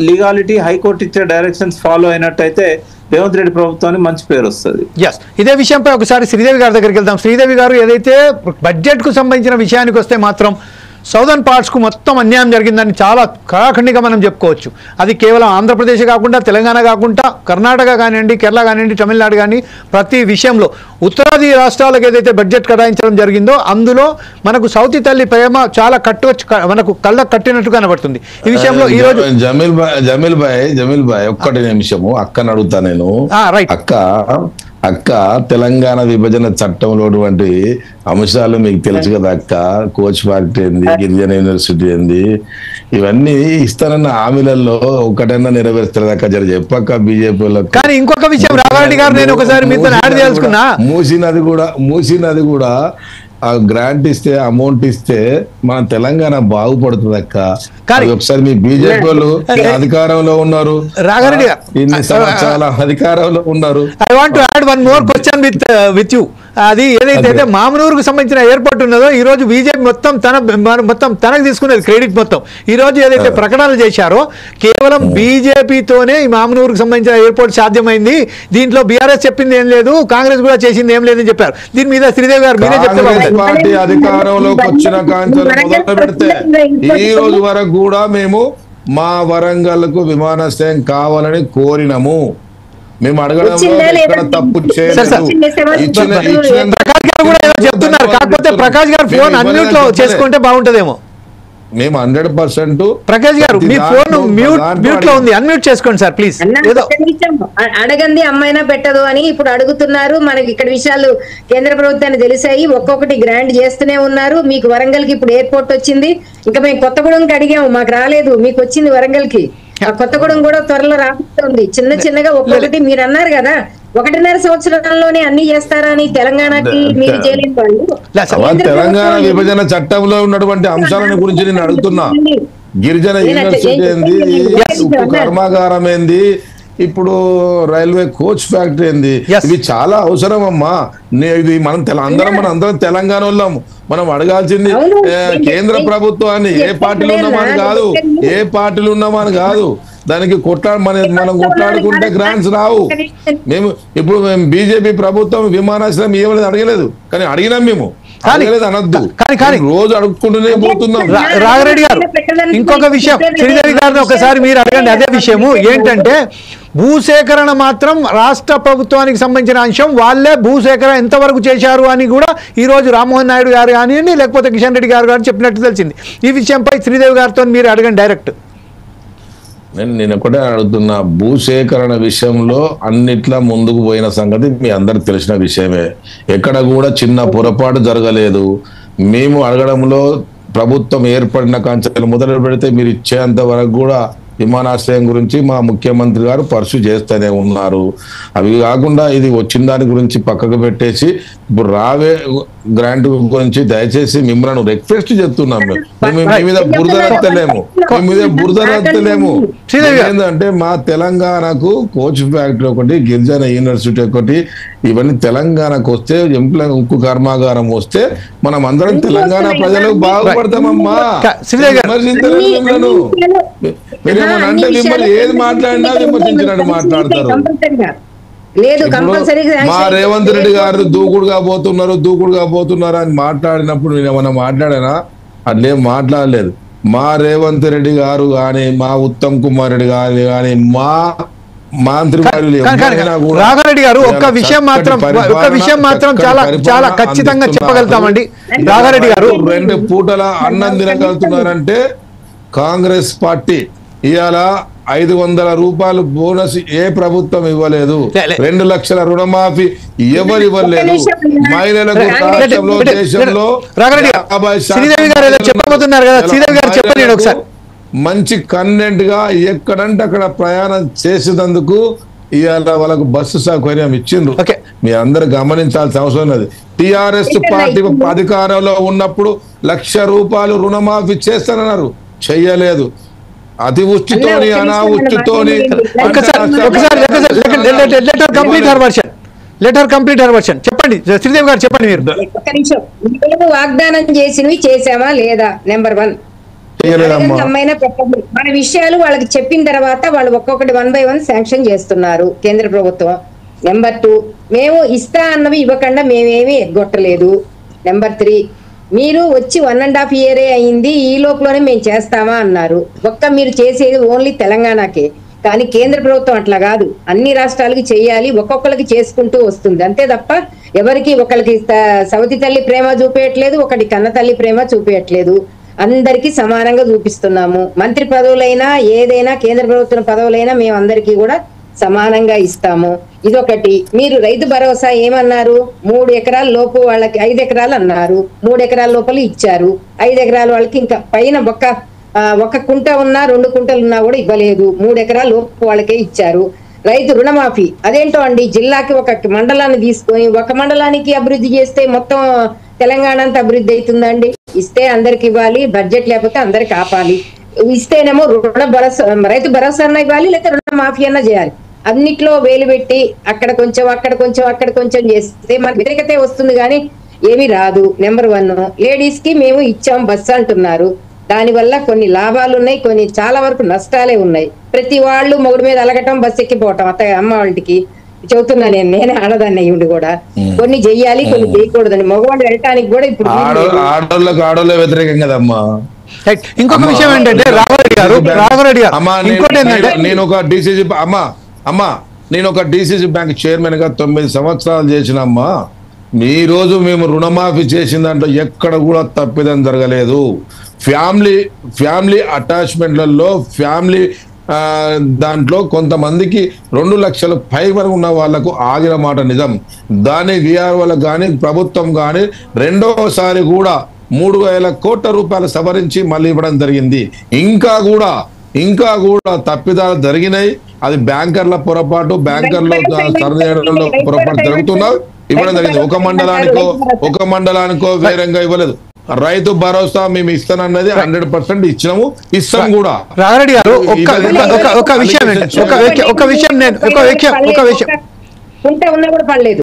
Legality high court ఇచ్చే directions follow అయినట్టయితే రేవంత్ రెడ్డి ప్రభుత్వానికి మంచి పేరు వస్తుంది. ఎస్, ఇదే విషయంపై ఒకసారి శ్రీదేవి గారి దగ్గరికి వెళ్దాం. శ్రీదేవి గారు, ఏదైతే బడ్జెట్ కు సంబంధించిన విషయానికి వస్తే మాత్రం సౌదర్న్ పార్ట్స్కు మొత్తం అన్యాయం జరిగిందని చాలా కళాఖండిగా మనం చెప్పుకోవచ్చు. అది కేవలం ఆంధ్రప్రదేశ్ కాకుండా, తెలంగాణ కాకుండా, కర్ణాటక కానివ్వండి, కేరళ కానివ్వండి, తమిళనాడు కానీ ప్రతి విషయంలో ఉత్తరాది రాష్ట్రాలకు ఏదైతే బడ్జెట్ కేటాయించడం జరిగిందో అందులో మనకు సౌతి తల్లి ప్రేమ చాలా మనకు కళ్ళకు కట్టినట్టు కనబడుతుంది. ఈ విషయంలో ఈ రోజు జమీల్ భాయ్ ఒక్కటి నిమిషము అక్కని అడుగుతా నేను. అక్క తెలంగాణ విభజన చట్టంలో అంశాలు మీకు తెలుసు కదా అక్క. కోచ్ ఫ్యాక్టరీ ఏంది, గిరిజన యూనివర్సిటీ ఏంది, ఇవన్నీ ఇస్తానన్న హామీలలో ఒకటైనా నెరవేరుస్తారు అక్క. జర చెప్పక్క బీజేపీ వాళ్ళకి. కానీ ఇంకొక విషయం రాఘరెడ్డి గారు, నేను ఒకసారి మీతో యాడ్ చేసుకున్నా, మూసినది కూడా ఆ గ్రాంట్ ఇస్తే, అమౌంట్ ఇస్తే మన తెలంగాణ బాగుపడుతుంది అక్క. ఒకసారి మీ బీజేపీ వాళ్ళు అధికారంలో ఉన్నారు, రాఘరెడ్డి గారు ఇన్ని సంవత్సరాల అధికారంలో ఉన్నారు. I want to add one more question with you. అది ఏదైతే మామనూరుకు సంబంధించిన ఎయిర్పోర్ట్ ఉన్నదో ఈ రోజు బీజేపీ మొత్తం తనకు తీసుకునేది క్రెడిట్ మొత్తం. ఈ రోజు ఏదైతే ప్రకటనలు చేశారో కేవలం బీజేపీతోనే ఈ మామనూరుకు సంబంధించిన ఎయిర్పోర్ట్ సాధ్యమైంది, దీంట్లో బీఆర్ఎస్ చెప్పింది ఏం లేదు, కాంగ్రెస్ కూడా చేసింది ఏం లేదని చెప్పారు. దీని మీద శ్రీదేవి గారు మీరే చెప్తారు. పార్టీ అధికారంలోకి వచ్చిన కాంచెలు మొదలు పెడితే ఈ రోజు వరకు కూడా మేము మా వరంగల్కు విమానాశ్రయం కావాలని కోరినాము. మేము అడగడంలో ఎక్కడ తప్పు చేయలేదు. చెప్తున్నారు, కాకపోతే ప్రకాష్ గారు ఫోన్ అన్మ్యూట్ లో చేసుకుంటే బాగుంటదేమో. మేము 100% ప్రకాష్ గారు మీ ఫోన్ మ్యూట్ లో ఉంది, అన్మ్యూట్ చేసుకోండి సార్ ప్లీజ్. అడగంది అమ్మాయినా పెట్టదు అని ఇప్పుడు అడుగుతున్నారు. మనకి ఇక్కడ విషయాలు కేంద్ర ప్రభుత్వాన్ని తెలిసాయి, ఒక్కొక్కటి గ్రాంట్ చేస్తూనే ఉన్నారు. మీకు వరంగల్ కి ఇప్పుడు ఎయిర్పోర్ట్ వచ్చింది, ఇంకా మేము కొత్తగూడెంకి అడిగాము, మాకు రాలేదు, మీకు వచ్చింది వరంగల్ కి. కొత్తగూడెం కూడా త్వరలో రాబోతుంది. చిన్నగా ఒక్కొక్కటి మీరు అన్నారు కదా 1.5 సంవత్సరాల్లోనే అన్ని చేస్తారని తెలంగాణకి మీరు చేయలేని వాళ్ళు. తెలంగాణ విభజన చట్టంలో ఉన్నటువంటి అంశాలను గురించి నేను అడుగుతున్నా. గిరిజన యూనివర్సిటీ ఏంది, ఉప్పు కర్మాగారం ఏంది, ఇప్పుడు రైల్వే కోచ్ ఫ్యాక్టరీ ఏంది, ఇవి చాలా అవసరం అమ్మా. ఇది అందరం తెలంగాణ వాళ్ళం. మనం అడగాల్సింది కేంద్ర ప్రభుత్వాన్ని. ఏ పార్టీలు ఉన్నామని కాదు, దానికి మనం కొట్లాడుకుంటే గ్రాంట్స్ రావు. మేము బీజేపీ ప్రభుత్వం విమానాశ్రయం ఏమనేది అడగలేదు, కానీ అడిగినాం మేము. అనొద్దు, రోజు అడుక్కుంటూనే పోతున్నాం. రాఘరెడ్డి గారు ఇంకొక విషయం, శ్రీదేవి గారిని ఒకసారి మీరు అడగండి అదే విషయము. ఏంటంటే భూసేకరణ మాత్రం రాష్ట్ర ప్రభుత్వానికి సంబంధించిన అంశం, వాళ్ళే భూసేకరణ ఎంతవరకు చేశారు అని కూడా ఈ రోజు రామ్మోహన్ నాయుడు గారు కానివ్వండి, లేకపోతే కిషన్ రెడ్డి గారు కానీ చెప్పినట్టు తెలిసింది. ఈ విషయంపై శ్రీదేవి గారితో మీరు అడగండి డైరెక్ట్. నేను ఒకటే అడుగుతున్నా, భూసేకరణ విషయంలో అన్నిట్లా ముందుకు పోయిన సంగతి మీ అందరికి తెలిసిన విషయమే. ఎక్కడ కూడా చిన్న పొరపాటు జరగలేదు. మేము అడగడంలో ప్రభుత్వం ఏర్పడిన కాంచెలు మొదలు పెడితే మీరు ఇచ్చేంత వరకు కూడా విమానాశ్రయం గురించి మా ముఖ్యమంత్రి గారు పర్సు చేస్తూనే ఉన్నారు. అవి కాకుండా ఇది వచ్చిన దాని గురించి పక్కకు పెట్టేసి ఇప్పుడు రావే గ్రాంట్ గురించి దయచేసి మిమ్మల్ని రిక్వెస్ట్ చేస్తున్నాం. మేము మీ మీద బురద రత్తలేము. ఏంటంటే మా తెలంగాణకు కోచ్ ఫ్యాక్టరీ ఒకటి, గిరిజన యూనివర్సిటీ ఒకటి, ఇవన్నీ తెలంగాణకు వస్తే, ఉక్కు కర్మాగారం వస్తే మనం అందరం తెలంగాణ ప్రజలకు బాగుపడతామమ్మా. అంటే మిమ్మల్ని ఏది మాట్లాడినా విమర్శించినట్టు మాట్లాడతారు. మా రేవంత్ రెడ్డి గారు దూకుడుగా పోతున్నారు అని మాట్లాడినప్పుడు నేను ఏమన్నా మాట్లాడానా? అట్లేం మాట్లాడలేదు. మా రేవంత్ రెడ్డి గారు కానీ, మా ఉత్తమ్ కుమార్ రెడ్డి గారు కానీ, మా మంత్రి రాఘరెడ్డి గారు ఒక్క విషయం మాత్రం చాలా ఖచ్చితంగా చెప్పగలుగుతామండి. రాఘరెడ్డి గారు 2 పూటల అన్నం తినగలుగుతున్నారంటే కాంగ్రెస్ పార్టీ. ఇవాళ 500 రూపాయలు బోనస్ ఏ ప్రభుత్వం ఇవ్వలేదు. 2 లక్షల రుణమాఫీ ఎవరు ఇవ్వలేదు. మహిళలకు రాష్ట్రంలో, దేశంలో మంచి కన్వెంట్ గా ఎక్కడంటే అక్కడ ప్రయాణం చేసేందుకు ఇవాళ వాళ్ళకు బస్సు సౌకర్యం ఇచ్చిండ్రు. మీ అందరు గమనించాల్సిన అవసరం లేదు. టిఆర్ఎస్ పార్టీ అధికారంలో ఉన్నప్పుడు 1,00,000 రూపాయలు రుణమాఫీ చేస్తానన్నారు, చెయ్యలేదు. అతివృష్టితోని, అనావృష్టితోని. చెప్పండి శ్రీదేవి గారు, చెప్పండి. మీరు వాగ్దానం చేసినవి చేసామా లేదా? నెంబర్ 1 చేయలేదమ్మా. అమ్మైనా పెట్టండి. మన విషయాలు వాళ్ళకి చెప్పిన తర్వాత వాళ్ళు ఒక్కొక్కటి 1 by 1 శాంక్షన్ చేస్తున్నారు కేంద్ర ప్రభుత్వం. నెంబర్ 2, మేము ఇస్తా అన్నవి ఇవ్వకుండా మేమేమీ ఎగ్గొట్టలేదు. నెంబర్ 3, మీరు వచ్చి 1.5 year అయింది, ఈ లోపలనే మేము చేస్తామా అన్నారు. మీరు చేసేది ఓన్లీ తెలంగాణకే, కానీ కేంద్ర ప్రభుత్వం అట్లా కాదు, అన్ని రాష్ట్రాలకి చేయాలి, ఒక్కొక్కరికి చేసుకుంటూ వస్తుంది అంతే తప్ప ఎవరికి ఒకరికి సవతి తల్లి ప్రేమ చూపేయట్లేదు, ఒకటి కన్న తల్లి ప్రేమ చూపేయట్లేదు. అందరికీ సమానంగా చూపిస్తున్నాము. మంత్రి పదవులైనా ఏదైనా కేంద్ర ప్రభుత్వం పదవులైనా మేము అందరికీ కూడా సమానంగా ఇస్తాము. ఇదొకటి. మీరు రైతు భరోసా ఏమన్నారు, 3 ఎకరాల లోపు వాళ్ళకి 5 ఎకరాలు అన్నారు, 3 ఎకరాల లోపల ఇచ్చారు. 5 ఎకరాల వాళ్ళకి ఇంకా పైన ఒక కుంట ఉన్నా 2 కుంటలు ఉన్నా కూడా ఇవ్వలేదు, 3 ఎకరాల లోపు వాళ్ళకే ఇచ్చారు. రైతు రుణమాఫీ అదేంటో అండి, జిల్లాకి ఒక మండలాన్ని తీసుకొని ఒక మండలానికి అభివృద్ధి చేస్తే మొత్తం తెలంగాణ అంతా అభివృద్ధి అవుతుందండి? ఇస్తే అందరికి ఇవ్వాలి, బడ్జెట్ లేకపోతే అందరికి ఆపాలి. ఇస్తేనేమో రైతు భరోసా అన్నా ఇవ్వాలి, లేకపోతే రుణమాఫీ అన్నా చేయాలి. అన్నిట్లో వేలు పెట్టి అక్కడ కొంచెం అక్కడ కొంచెం చేస్తే మనకు వ్యతిరేకతే వస్తుంది కానీ ఏమీ రాదు. నెంబర్ 1, లేడీస్ కి మేము ఇచ్చాం బస్సు అంటున్నారు. దానివల్ల కొన్ని లాభాలు ఉన్నాయి, కొన్ని చాలా వరకు నష్టాలే ఉన్నాయి. ప్రతి వాళ్ళు మొగుడు మీద అలగటం, బస్సు ఎక్కిపోవటం. అమ్మ వాళ్ళకి చెబుతున్నా నేనే ఆడదాన్ని అయ్యుండి కూడా కొన్ని చెయ్యాలి, కొన్ని చేయకూడదని. మగవాళ్ళు వెళ్ళటానికి కూడా ఇప్పుడు ఆడోళ్ళ వ్యతిరేకం కదమ్మా. ఇంకొక విషయం ఏంటంటే రాఘవరెడ్డి గారు ఇంకోటి ఏంటంటే నేను ఒక డిసిసి బ్యాంక్ చైర్మన్ గా 9 సంవత్సరాలు చేసినమ్మా. ఈ రోజు మేము రుణమాఫీ చేసిన దాంట్లో ఎక్కడ కూడా తప్పిదం జరగలేదు. ఫ్యామిలీ అటాచ్మెంట్లలో దాంట్లో కొంతమందికి 2 లక్షల పై వరకు ఉన్న వాళ్లకు ఆగిన మాట నిజం. దాని విఆర్ఓలకు కానీ ప్రభుత్వం కానీ రెండోసారి కూడా 3,000 కోట్ల రూపాయలు సవరించి మళ్ళీ ఇవ్వడం జరిగింది. ఇంకా కూడా తప్పిదాలు జరిగినాయి. అది బ్యాంకర్ల పొరపాటు, బ్యాంకర్లో సరిచేయడంలో పొరపాటు జరుగుతున్నా ఇవ్వడం జరిగింది. ఒక మండలానికో వేరంగా ఇవ్వలేదు. రైతు భరోసా మేము ఇస్తానన్నది 100% ఇచ్చినాము, ఇస్తాం కూడా. రాఘవరెడ్డి గారు ఒక విషయం ఉంటే ఉన్నా కూడా పడలేదు.